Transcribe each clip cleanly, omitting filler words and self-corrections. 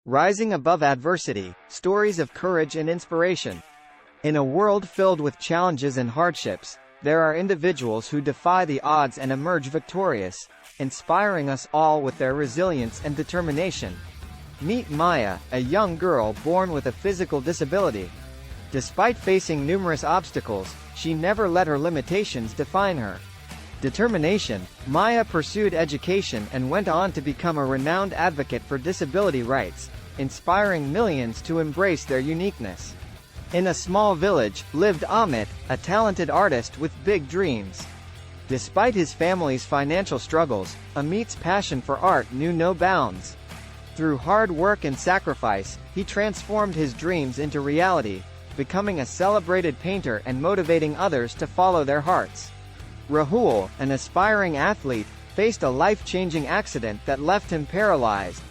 Rising Above Adversity, Stories of Courage and Inspiration. In a world filled with challenges and hardships, there are individuals who defy the odds and emerge victorious, inspiring us all with their resilience and determination. Meet Maya, a young girl born with a physical disability. Despite facing numerous obstacles, she never let her limitations define her. Determination, Maya pursued education and went on to become a renowned advocate for disability rights, inspiring millions to embrace their uniqueness. In a small village, lived Amit, a talented artist with big dreams. Despite his family's financial struggles, Amit's passion for art knew no bounds. Through hard work and sacrifice, he transformed his dreams into reality, becoming a celebrated painter and motivating others to follow their hearts. Rahul, an aspiring athlete, faced a life-changing accident that left him paralyzed.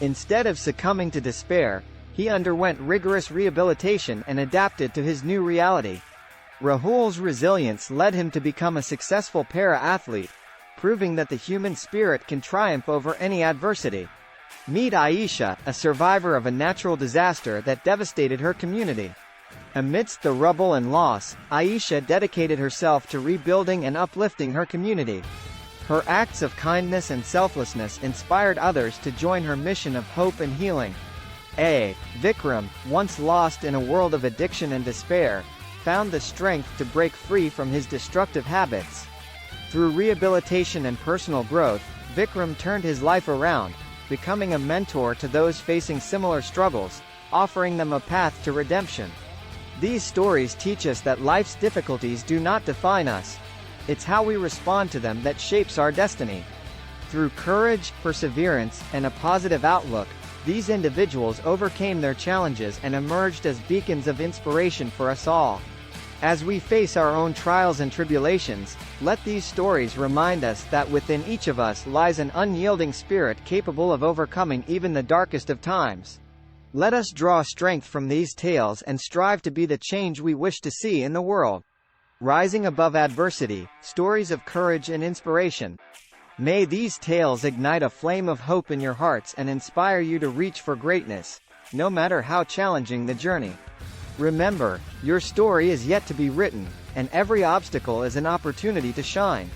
Instead of succumbing to despair, he underwent rigorous rehabilitation and adapted to his new reality. Rahul's resilience led him to become a successful para-athlete, proving that the human spirit can triumph over any adversity. Meet Aisha, a survivor of a natural disaster that devastated her community. Amidst the rubble and loss, Aisha dedicated herself to rebuilding and uplifting her community. Her acts of kindness and selflessness inspired others to join her mission of hope and healing. Vikram, once lost in a world of addiction and despair, found the strength to break free from his destructive habits. Through rehabilitation and personal growth, Vikram turned his life around, becoming a mentor to those facing similar struggles, offering them a path to redemption. These stories teach us that life's difficulties do not define us. It's how we respond to them that shapes our destiny. Through courage, perseverance, and a positive outlook, these individuals overcame their challenges and emerged as beacons of inspiration for us all. As we face our own trials and tribulations, let these stories remind us that within each of us lies an unyielding spirit capable of overcoming even the darkest of times. Let us draw strength from these tales and strive to be the change we wish to see in the world. Rising Above Adversity, Stories of Courage and Inspiration. May these tales ignite a flame of hope in your hearts and inspire you to reach for greatness, no matter how challenging the journey. Remember, your story is yet to be written, and every obstacle is an opportunity to shine.